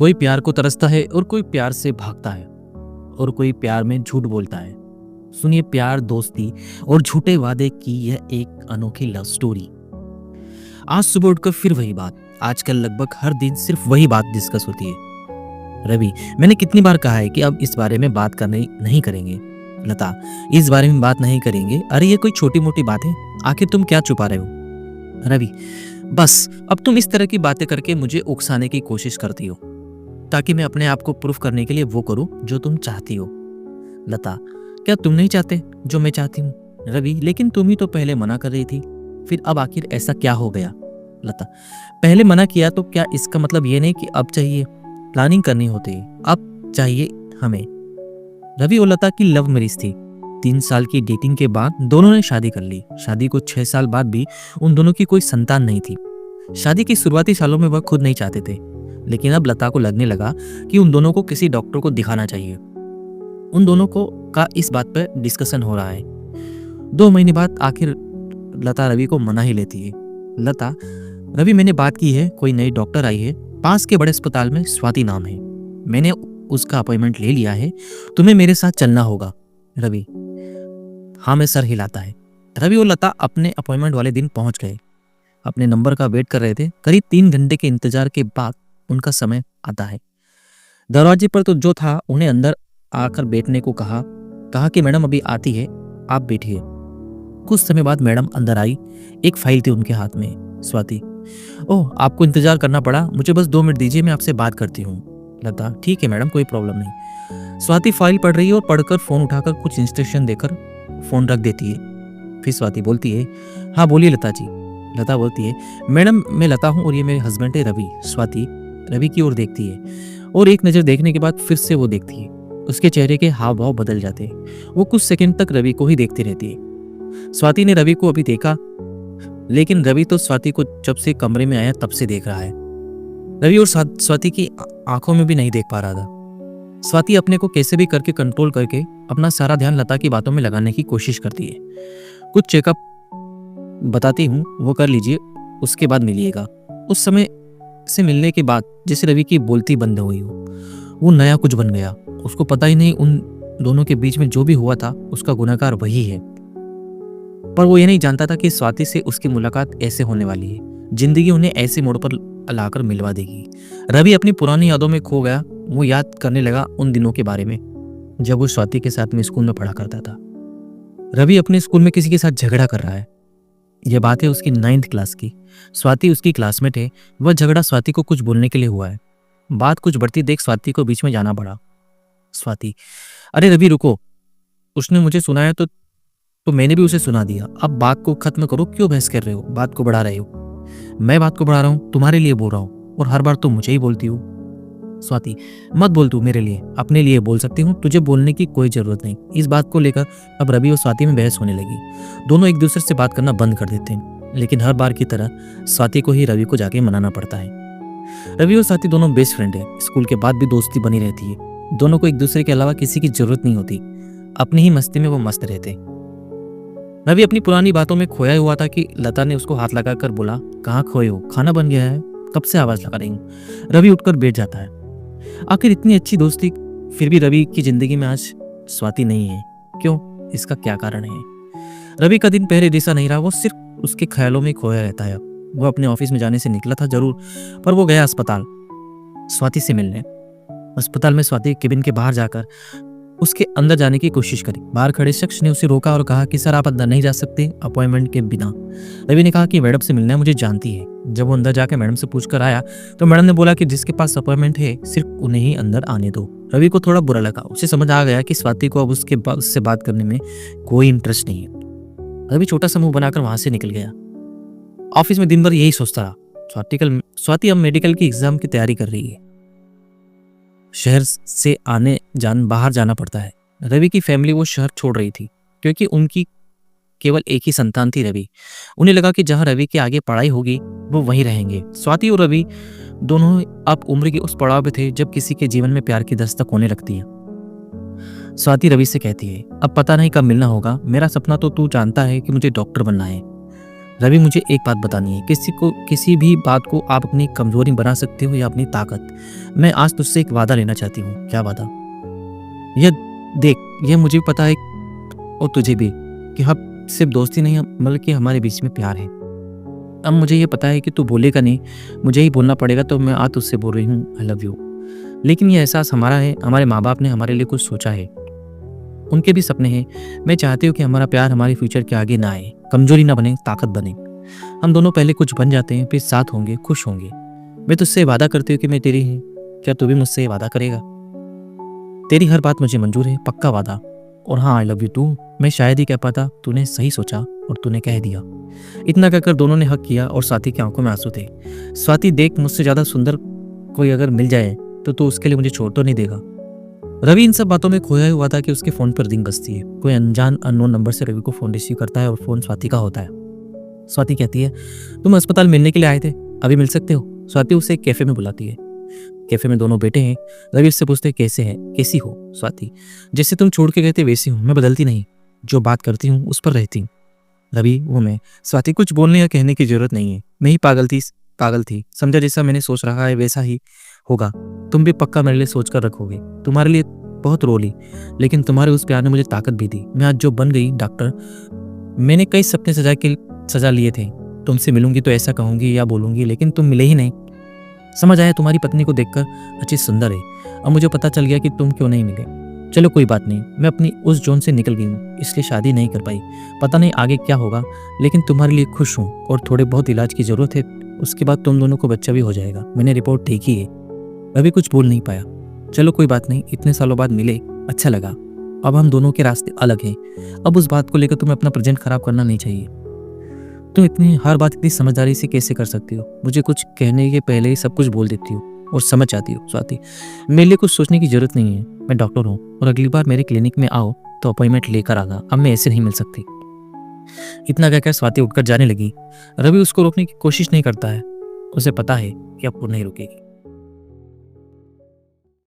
कोई प्यार को तरसता है और कोई प्यार से भागता है और कोई प्यार में झूठ बोलता है। सुनिए प्यार, दोस्ती और झूठे वादे की यह एक अनोखी लव स्टोरी। आज सुबह उठकर फिर वही बात। आजकल लगभग हर दिन सिर्फ वही बात डिस्कस होती है। रवि, मैंने कितनी बार कहा है कि अब इस बारे में बात करने नहीं करेंगे। लता, इस बारे में बात नहीं करेंगे। अरे ये कोई छोटी मोटी बात है, आखिर तुम क्या छुपा रहे हो। रवि, बस अब तुम इस तरह की बातें करके मुझे उकसाने की कोशिश करती हो ताकि मैं अपने आप को प्रूफ करने के लिए वो करूं जो तुम चाहती हो। लता, क्या तुम नहीं चाहते जो मैं चाहती हूँ। रवि, लेकिन तुम ही तो पहले मना कर रही थी, फिर अब आखिर ऐसा क्या हो गया। लता, पहले मना किया तो क्या इसका मतलब ये नहीं कि अब चाहिए। प्लानिंग करनी होती है, अब चाहिए हमें। रवि और लता की लव मैरिज थी। 3 साल की डेटिंग के बाद दोनों ने शादी कर ली। शादी को 6 साल बाद भी उन दोनों की कोई संतान नहीं थी। शादी की शुरुआती सालों में वह खुद नहीं चाहते थे, लेकिन अब लता को लगने लगा कि उन दोनों को किसी डॉक्टर को दिखाना चाहिए। उन दोनों को का इस बात पर डिस्कशन हो रहा है। 2 महीने बाद आखिर लता रवि को मना ही लेती है। लता, रवि मैंने बात की है, कोई नई डॉक्टर आई है, पास के बड़े अस्पताल में, स्वाति नाम है। मैंने उसका अपॉइंटमेंट ले लिया है, तुम्हें मेरे साथ चलना होगा। रवि, हाँ में सर हिलाता है। रवि और लता अपने अपॉइंटमेंट वाले दिन पहुंच गए। अपने नंबर का वेट कर रहे थे। करीब 3 घंटे के इंतजार के बाद उनका समय आता है। दरवाजे पर तो जो था उन्हें अंदर आकर बैठने को कहा कि मैडम अभी आती है, आप बैठिए। कुछ समय बाद मैडम अंदर आई। एक फाइल थी उनके हाथ में। स्वाति, ओह आपको इंतजार करना पड़ा, मुझे बस 2 मिनट दीजिए, मैं आपसे बात करती हूँ। लता, ठीक है मैडम, कोई प्रॉब्लम नहीं। स्वाति फाइल पढ़ रही है और पढ़कर फोन उठाकर कुछ इंस्ट्रक्शन देकर फोन रख देती है। फिर स्वाति बोलती है, हाँ बोलिए लता जी। लता बोलती है, मैडम मैं लता हूँ और ये मेरे हस्बैंड है रवि। स्वाति रवि की ओर देखती है और एक नज़र देखने के बाद फिर से वो देखती है। उसके चेहरे के हाव भाव बदल जाते हैं। वो कुछ सेकंड तक रवि को ही देखती रहती है। स्वाति ने रवि को अभी देखा, लेकिन रवि तो स्वाति को जब से कमरे में आया तब से देख रहा है। रवि और स्वाति की आंखों में भी नहीं देख पा रहा था। स्वाति अपने को कैसे भी करके कंट्रोल करके अपना सारा ध्यान लता की बातों में लगाने की कोशिश करती है। कुछ चेकअप बताती हूँ, वो कर लीजिए, उसके बाद मिलिएगा। उस समय से मिलने के बाद जैसे रवि की बोलती बंद हुई हो, वो नया कुछ बन गया। उसको पता ही नहीं उन दोनों के बीच में जो भी हुआ था उसका गुनहगार वही है। पर वो ये नहीं जानता था कि स्वाति से उसकी मुलाकात ऐसे होने वाली है। जिंदगी उन्हें ऐसे मोड़ पर लाकर मिलवा देगी। रवि अपनी पुरानी यादों में खो गया। वो याद करने लगा उन दिनों के बारे में जब वो स्वाति के साथ में स्कूल में पढ़ा करता था। रवि अपने स्कूल में किसी के साथ झगड़ा कर रहा है। यह बात है उसकी 9th क्लास की। स्वाति उसकी क्लासमेट है। वह झगड़ा स्वाति को कुछ बोलने के लिए हुआ है। बात कुछ बढ़ती देख स्वाति को बीच में जाना पड़ा। स्वाति, अरे रवि रुको, उसने मुझे सुनाया तो मैंने भी उसे सुना दिया। अब बात को खत्म करो, क्यों बहस कर रहे हो, बात को बढ़ा रहे हो। मैं बात को बढ़ा रहा हूँ, तुम्हारे लिए बोल रहा हूँ और हर बार तुम मुझे ही बोलती हो। स्वाति, मत बोल तू मेरे लिए, अपने लिए बोल सकती हूँ, तुझे बोलने की कोई जरूरत नहीं। इस बात को लेकर अब रवि और स्वाति में बहस होने लगी। दोनों एक दूसरे से बात करना बंद कर देते हैं, लेकिन हर बार की तरह स्वाति को ही रवि को जाके मनाना पड़ता है। रवि और स्वाति दोनों बेस्ट फ्रेंड है। स्कूल के बाद भी दोस्ती बनी रहती है। दोनों को एक दूसरे के अलावा किसी की जरूरत नहीं होती। अपनी ही मस्ती में वो मस्त रहते। रवि अपनी पुरानी बातों में खोया हुआ था कि लता ने उसको हाथ लगाकर बोला, कहाँ खोए हो, खाना बन गया है, कब से आवाज लगा रही हूँ। रवि उठकर बैठ जाता है। आखिर इतनी अच्छी दोस्ती, फिर भी रवि की जिंदगी में आज स्वाति नहीं है। क्यों, इसका क्या कारण है। रवि का दिन पहले जैसा नहीं रहा। वो सिर्फ उसके ख्यालों में खोया रहता है। वो अपने ऑफिस में जाने से निकला था जरूर, पर वो गया अस्पताल स्वाति से मिलने। अस्पताल में स्वाति केबिन के बाहर जाकर उसके अंदर जाने की कोशिश करी। बाहर खड़े शख्स ने उसे रोका और कहा कि सर आप अंदर नहीं जा सकते अपॉइंटमेंट के बिना। रवि ने कहा कि मैडम से मिलना है, मुझे जानती है। जब वो अंदर जाकर मैडम से पूछकर आया तो मैडम ने बोला कि जिसके पास अपॉइंटमेंट है सिर्फ उन्हें ही अंदर आने दो। रवि को थोड़ा बुरा लगा। उसे समझ आ गया कि स्वाति को अब उससे बात करने में कोई इंटरेस्ट नहीं है। रवि छोटा सा मुंह बनाकर वहां से निकल गया। ऑफिस में दिन भर यही सोचता रहा। स्वाति अब मेडिकल की एग्जाम की तैयारी कर रही है। शहर से बाहर जाना पड़ता है। रवि की फैमिली वो शहर छोड़ रही थी क्योंकि उनकी केवल एक ही संतान थी रवि। उन्हें लगा कि जहां रवि की आगे पढ़ाई होगी वो वहीं रहेंगे। स्वाति और रवि दोनों अब उम्र के उस पड़ाव पे थे जब किसी के जीवन में प्यार की दस्तक होने लगती है। स्वाति रवि से कहती है, अब पता नहीं कब मिलना होगा, मेरा सपना तो तू जानता है कि मुझे डॉक्टर बनना है। रवि, मुझे एक बात बतानी है, किसी भी बात को आप अपनी कमजोरी बना सकते हो या अपनी ताकत। मैं आज तुझसे एक वादा लेना चाहती हूँ। क्या वादा? यह देख, यह मुझे भी पता है और तुझे भी कि हम सिर्फ दोस्ती नहीं, बल्कि हमारे बीच में प्यार है। अब मुझे ये पता है कि तू बोलेगा नहीं, मुझे ही बोलना पड़ेगा, तो मैं आज तुझसे बोल रही हूँ आई लव यू। लेकिन ये एहसास हमारा है, हमारे माँ बाप ने हमारे लिए कुछ सोचा है, उनके भी सपने हैं। मैं चाहती हूँ कि हमारा प्यार हमारे फ्यूचर के आगे ना आए, कमजोरी ना बने, ताकत बने। हम दोनों पहले कुछ बन जाते हैं, फिर साथ होंगे, खुश होंगे। मैं तुझसे वादा करती हूँ कि मैं तेरी हूँ। क्या तू भी मुझसे वादा करेगा? तेरी हर बात मुझे मंजूर है, पक्का वादा। और हाँ, आई लव यू टू। मैं शायद ही कह पाता, तूने सही सोचा और तूने कह दिया। इतना कहकर दोनों ने हक किया और स्वाति की आंखों में आंसू थे। स्वाति, देख, मुझसे ज्यादा सुंदर कोई अगर मिल जाए तो तू उसके लिए मुझे छोड़ तो नहीं देगा। रवि इन सब बातों में खोया हुआ था कि उसके फोन पर रिंग बजती है। कोई अनजान अननोन नंबर से रवि को फोन रिसीव करता है और फोन स्वाति का होता है। स्वाति कहती है, तुम अस्पताल मिलने के लिए आए थे, अभी मिल सकते हो? स्वाति उसे एक कैफे में बुलाती है। कैफे में दोनों बैठे हैं। रवि उससे पूछते, कैसे है, कैसी हो? स्वाति, जैसे तुम छोड़ के गए थे वैसी हूँ, मैं बदलती नहीं, जो बात करती हूँ उस पर रहती हूँ। रवि, वो मैं। स्वाति, कुछ बोलने या कहने की जरूरत नहीं है, मैं ही पागल थी, समझा, जैसा मैंने सोच रखा है वैसा ही होगा। तुम भी पक्का मेरे लिए सोच कर रखोगे। तुम्हारे लिए बहुत रो ली, लेकिन तुम्हारे उस प्यार ने मुझे ताकत भी दी। मैं आज जो बन गई डॉक्टर, मैंने कई सपने सजा लिए थे। तुमसे मिलूंगी तो ऐसा कहूंगी या बोलूंगी, लेकिन तुम मिले ही नहीं। समझ आया तुम्हारी पत्नी को देखकर अच्छी सुंदर है। अब मुझे पता चल गया कि तुम क्यों नहीं मिले। चलो कोई बात नहीं, मैं अपनी उस जोन से निकल गई हूँ, इसलिए शादी नहीं कर पाई। पता नहीं आगे क्या होगा, लेकिन तुम्हारे लिए खुश हूँ और थोड़े बहुत इलाज की जरूरत है, उसके बाद तुम दोनों को बच्चा भी हो जाएगा। मैंने रिपोर्ट देखी है। रवि कुछ बोल नहीं पाया। चलो कोई बात नहीं, इतने सालों बाद मिले, अच्छा लगा। अब हम दोनों के रास्ते अलग हैं। अब उस बात को लेकर तुम्हें अपना प्रेजेंट खराब करना नहीं चाहिए। तुम हर बात इतनी समझदारी से कैसे कर सकती हो? मुझे कुछ कहने के पहले ही सब कुछ बोल देती हो और समझ जाती हो। स्वाति, मेरे लिए कुछ सोचने की जरूरत नहीं है, मैं डॉक्टर हूँ और अगली बार मेरे क्लिनिक में आओ तो अपॉइंटमेंट लेकर आना। अब मैं ऐसे नहीं मिल सकती। इतना कहकर स्वाति उठकर जाने लगी। रवि उसको रोकने की कोशिश नहीं करता है, उसे पता है कि अब वो नहीं रुकेगी।